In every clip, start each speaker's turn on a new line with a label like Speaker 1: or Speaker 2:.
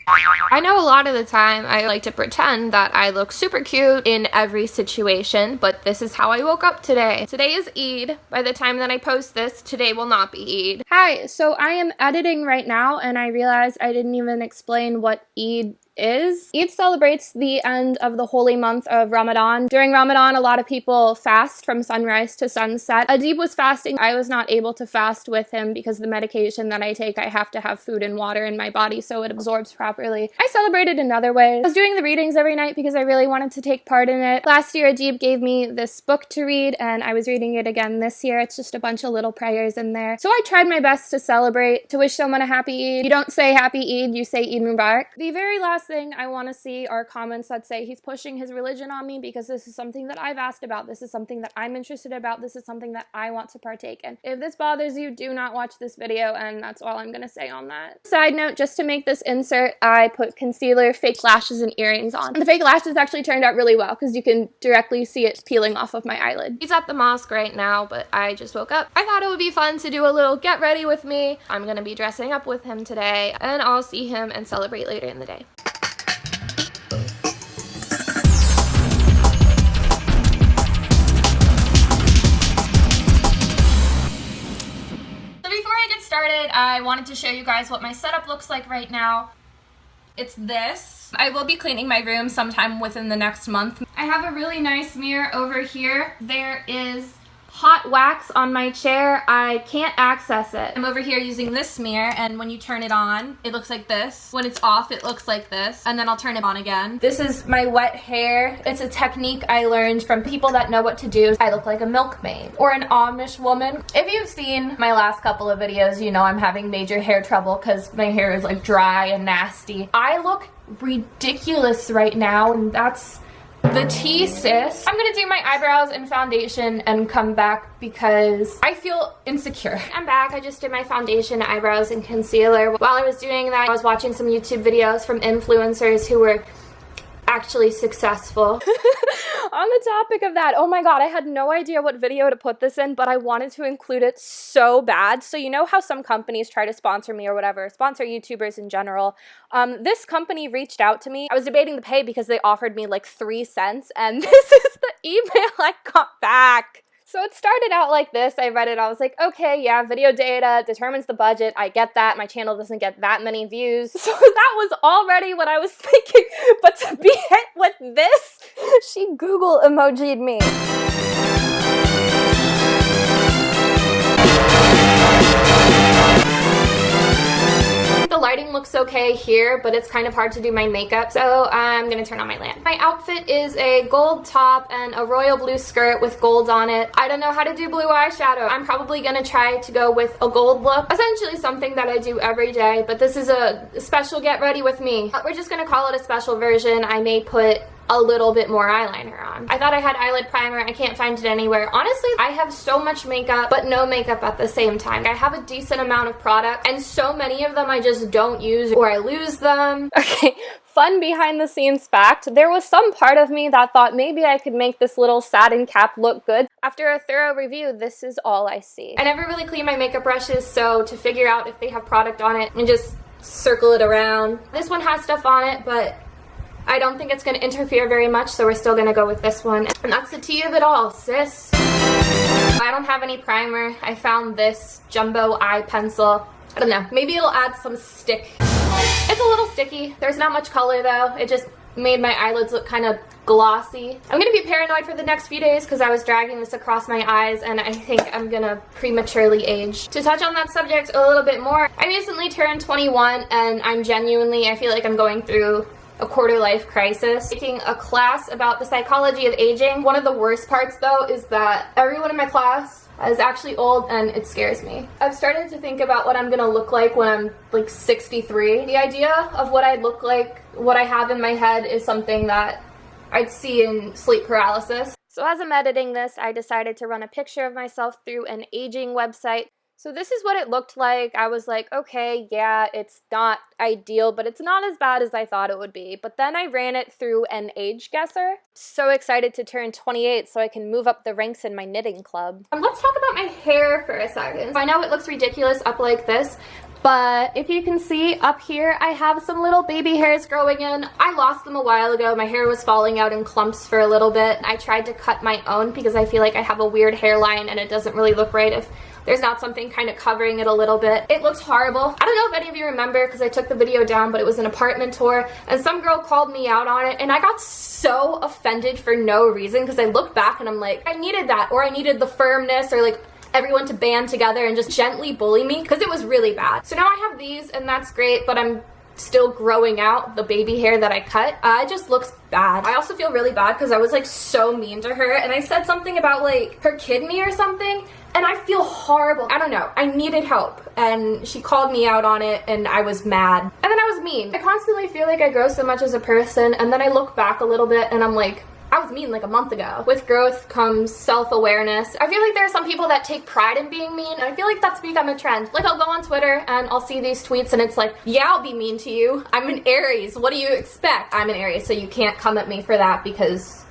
Speaker 1: I know a lot of the time I like to pretend that I look super cute in every situation, but this is how I woke up today. Today is Eid. By the time that I post this, today will not be Eid. Hi, so I am editing right now and I realized I didn't even explain what Eid is. Eid celebrates the end of the holy month of Ramadan. During Ramadan, a lot of people fast from sunrise to sunset. Adib was fasting. I was not able to fast with him because the medication that I take, I have to have food and water in my body so it absorbs properly. I celebrated in other ways. I was doing the readings every night because I really wanted to take part in it. Last year, Adib gave me this book to read and I was reading it again this year. It's just a bunch of little prayers in there. So I tried my best to celebrate, to wish someone a happy Eid. You don't say happy Eid, you say Eid Mubarak. The very last thing I want to see are comments that say he's pushing his religion on me because this is something that I've asked about. This is something that I'm interested about. This is something that I want to partake in. If this bothers you, do not watch this video, and that's all I'm going to say on that. Side note, just to make this insert, I put concealer, fake lashes, and earrings on. The fake lashes actually turned out really well because you can directly see it peeling off of my eyelid. He's at the mosque right now, but I just woke up. I thought it would be fun to do a little get ready with me. I'm going to be dressing up with him today, and I'll see him and celebrate later in the day. Started, I wanted to show you guys what my setup looks like right now. It's this. I will be cleaning my room sometime within the next month. I have a really nice mirror over here. There is hot wax on my chair. I can't access it. I'm over here using this mirror, and when you turn it on, it looks like this. When it's off, it looks like this, and then I'll turn it on again. This is my wet hair. It's a technique I learned from people that know what to do. I look like a milkmaid or an Amish woman. If you've seen my last couple of videos, you know I'm having major hair trouble because my hair is like dry and nasty. I look ridiculous right now, and that's the tea, sis. I'm gonna do my eyebrows and foundation and come back because I feel insecure. I'm back. I just did my foundation, eyebrows, and concealer. While I was doing that, I was watching some YouTube videos from influencers who were actually successful. On the topic of that, oh my god, I had no idea what video to put this in, but I wanted to include it so bad. So you know how some companies try to sponsor me or whatever, sponsor YouTubers in general. This company reached out to me. I was debating the pay because they offered me like 3 cents, and this is the email I got back. So it started out like this. I read it. I was like, okay, yeah, video data determines the budget. I get that. My channel doesn't get that many views. So that was already what I was thinking. But to be hit with this, she Google emoji'd me. The lighting looks okay here, but it's kind of hard to do my makeup, so I'm gonna turn on my lamp. My outfit is a gold top and a royal blue skirt with gold on it. I don't know how to do blue eyeshadow. I'm probably gonna try to go with a gold look. Essentially something that I do every day, but this is a special get ready with me. We're just gonna call it a special version. I may put a little bit more eyeliner on. I thought I had eyelid primer. I can't find it anywhere. Honestly, I have so much makeup, but no makeup at the same time. I have a decent amount of product, and so many of them I just don't use or I lose them. Okay, fun behind the scenes fact. There was some part of me that thought maybe I could make this little satin cap look good. After a thorough review, this is all I see. I never really clean my makeup brushes, so to figure out if they have product on it and just circle it around. This one has stuff on it, but I don't think it's going to interfere very much, so we're still going to go with this one. And that's the tea of it all, sis. I don't have any primer. I found this jumbo eye pencil. I don't know. Maybe it'll add some stick. It's a little sticky. There's not much color, though. It just made my eyelids look kind of glossy. I'm going to be paranoid for the next few days because I was dragging this across my eyes, and I think I'm going to prematurely age. To touch on that subject a little bit more, I recently turned 21, and I feel like I'm going through a quarter life crisis. Taking a class about the psychology of aging. One of the worst parts though is that everyone in my class is actually old, and it scares me. I've started to think about what I'm gonna look like when I'm like 63. The idea of what I'd look like, what I have in my head, is something that I'd see in sleep paralysis. So as I'm editing this, I decided to run a picture of myself through an aging website. So this is what it looked like. I was like, okay, yeah, it's not ideal, but it's not as bad as I thought it would be. But then I ran it through an age guesser. So excited to turn 28 so I can move up the ranks in my knitting club. Let's talk about my hair for a second. I know it looks ridiculous up like this. But if you can see up here, I have some little baby hairs growing in. I lost them a while ago. My hair was falling out in clumps for a little bit. I tried to cut my own because I feel like I have a weird hairline and it doesn't really look right if there's not something kind of covering it a little bit. It looks horrible. I don't know if any of you remember because I took the video down, but it was an apartment tour and some girl called me out on it and I got so offended for no reason because I looked back and I'm like, I needed that, or I needed the firmness, or like everyone to band together and just gently bully me because it was really bad. So now I have these and that's great, but I'm still growing out the baby hair that I cut. It just looks bad. I also feel really bad because I was like so mean to her and I said something about like her kidney or something and I feel horrible. I don't know. I needed help and she called me out on it and I was mad. And then I was mean. I constantly feel like I grow so much as a person and then I look back a little bit and I'm like, I was mean like a month ago. With growth comes self-awareness. I feel like there are some people that take pride in being mean, and I feel like that's become a trend. Like I'll go on Twitter and I'll see these tweets and it's like, yeah, I'll be mean to you. I'm an Aries. What do you expect? I'm an Aries, so you can't come at me for that because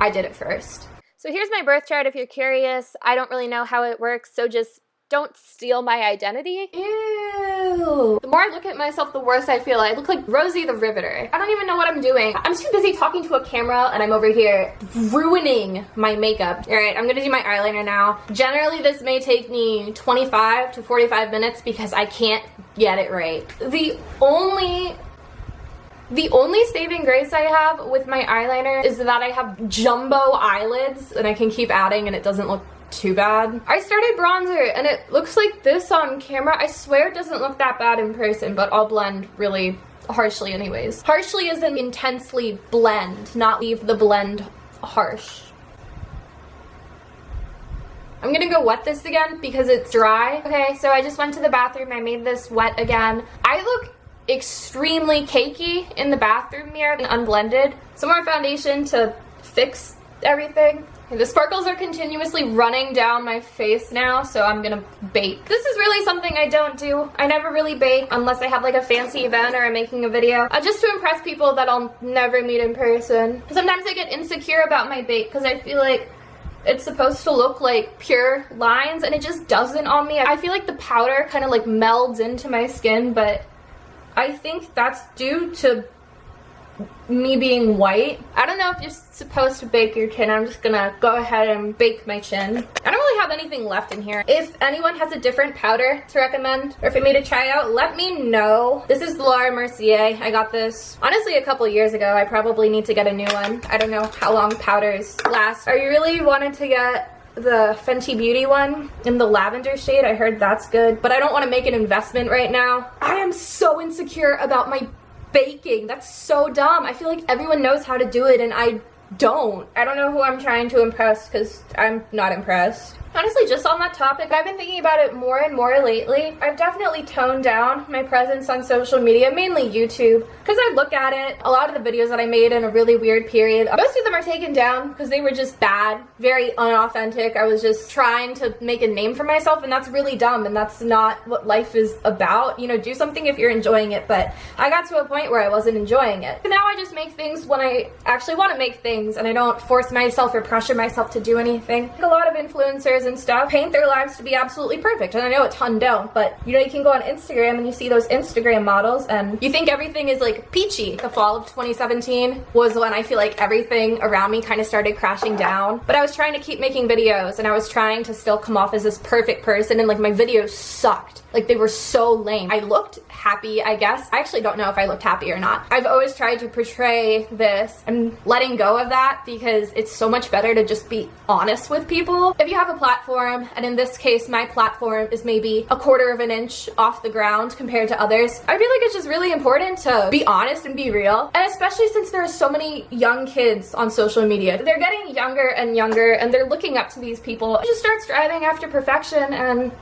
Speaker 1: I did it first. So here's my birth chart if you're curious. I don't really know how it works, so just don't steal my identity. Ew. The more I look at myself, the worse I feel. I look like Rosie the Riveter. I don't even know what I'm doing. I'm too busy talking to a camera and I'm over here ruining my makeup. All right, I'm gonna do my eyeliner now. Generally, this may take me 25 to 45 minutes because I can't get it right. The only saving grace I have with my eyeliner is that I have jumbo eyelids and I can keep adding and it doesn't look too bad. I started bronzer and it looks like this on camera. I swear it doesn't look that bad in person, but I'll blend really harshly anyways. Harshly as in intensely blend, not leave the blend harsh. I'm gonna go wet this again because it's dry. Okay, so I just went to the bathroom. I made this wet again. I look extremely cakey in the bathroom mirror and unblended. Some more foundation to fix everything. Okay, the sparkles are continuously running down my face now, so I'm gonna bake. This is really something I don't do. I never really bake unless I have like a fancy event or I'm making a video. Just to impress people that I'll never meet in person. Sometimes I get insecure about my bake because I feel like it's supposed to look like pure lines and it just doesn't on me. I feel like the powder kind of like melds into my skin, but I think that's due to me being white. I don't know if you're supposed to bake your chin. I'm just gonna go ahead and bake my chin. I don't really have anything left in here. If anyone has a different powder to recommend or for me to try out, let me know. This is Laura Mercier. I got this honestly a couple years ago. I probably need to get a new one. I don't know how long powders last. I really wanted to get the Fenty Beauty one in the lavender shade. I heard that's good, but I don't want to make an investment right now. I am so insecure about my baking. That's so dumb. I feel like everyone knows how to do it and I don't. I don't know who I'm trying to impress because I'm not impressed. Honestly, just on that topic, I've been thinking about it more and more lately. I've definitely toned down my presence on social media, mainly YouTube, because I look at it. A lot of the videos that I made in a really weird period, most of them are taken down because they were just bad, very unauthentic. I was just trying to make a name for myself, and that's really dumb, and that's not what life is about. You know, do something if you're enjoying it, but I got to a point where I wasn't enjoying it. But now I just make things when I actually want to make things, and I don't force myself or pressure myself to do anything. A lot of influencers and stuff paint their lives to be absolutely perfect, and I know a ton don't, but you know, you can go on Instagram and you see those Instagram models and you think everything is like peachy. The fall of 2017 was when I feel like everything around me kind of started crashing down, but I was trying to keep making videos and I was trying to still come off as this perfect person, and like my videos sucked. Like they were so lame. I looked happy, I guess. I actually don't know if I looked happy or not. I've always tried to portray this. I'm letting go of that because it's so much better to just be honest with people. If you have a platform, and in this case my platform is maybe a quarter of an inch off the ground compared to others, I feel like it's just really important to be honest and be real. And especially since there are so many young kids on social media. They're getting younger and younger and they're looking up to these people. It just starts striving after perfection, and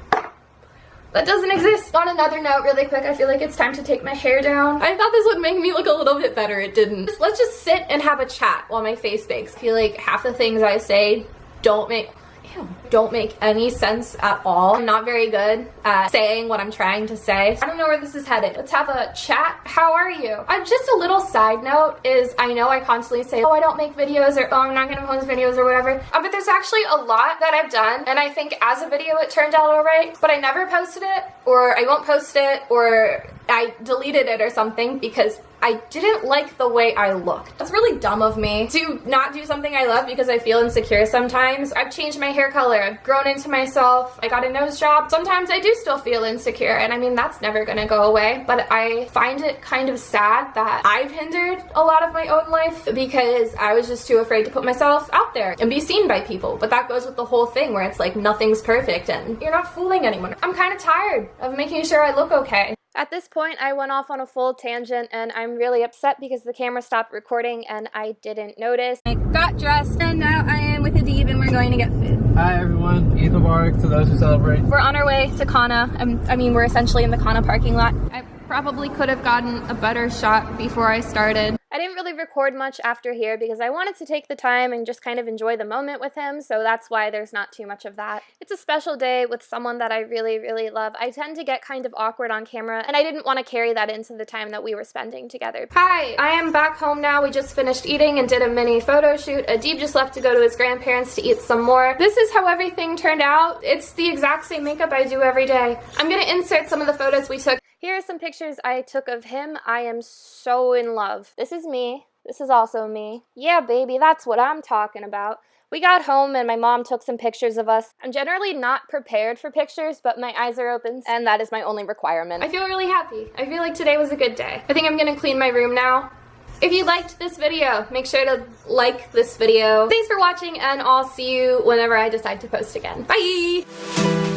Speaker 1: that doesn't exist. On another note, really quick, I feel like it's time to take my hair down. I thought this would make me look a little bit better. It didn't. Let's just sit and have a chat while my face bakes. I feel like half the things I say don't make... Ew. don't make any sense at all. I'm not very good at saying what I'm trying to say. I don't know where this is headed. Let's have a chat. How are you? Just a little side note is I know I constantly say, oh, I don't make videos, or oh, I'm not gonna post videos or whatever. But there's actually a lot that I've done, and I think as a video it turned out alright, but I never posted it, or I won't post it, or I deleted it or something because I didn't like the way I looked. That's really dumb of me to not do something I love because I feel insecure sometimes. I've changed my hair color. I've grown into myself. I got a nose job. Sometimes I do still feel insecure, and I mean, that's never gonna go away, but I find it kind of sad that I've hindered a lot of my own life because I was just too afraid to put myself out there and be seen by people. But that goes with the whole thing where it's like nothing's perfect and you're not fooling anyone. I'm kind of tired of making sure I look okay. At this point, I went off on a full tangent, and I'm really upset because the camera stopped recording and I didn't notice. I got dressed, and now I am with Adib, and we're going to get food.
Speaker 2: Hi everyone, Eid Mubarak to those who celebrate.
Speaker 1: We're on our way to Kana. I mean, we're essentially in the Kana parking lot. I probably could have gotten a better shot before I started. I didn't really record much after here because I wanted to take the time and just kind of enjoy the moment with him, so that's why there's not too much of that. It's a special day with someone that I really, really love. I tend to get kind of awkward on camera, and I didn't want to carry that into the time that we were spending together. Hi, I am back home now. We just finished eating and did a mini photo shoot. Adib just left to go to his grandparents to eat some more. This is how everything turned out. It's the exact same makeup I do every day. I'm gonna insert some of the photos we took. Here are some pictures I took of him. I am so in love. This is me. This is also me. Yeah, baby, that's what I'm talking about. We got home and my mom took some pictures of us. I'm generally not prepared for pictures, but my eyes are open, and that is my only requirement. I feel really happy. I feel like today was a good day. I think I'm gonna clean my room now. If you liked this video, make sure to like this video. Thanks for watching, and I'll see you whenever I decide to post again. Bye!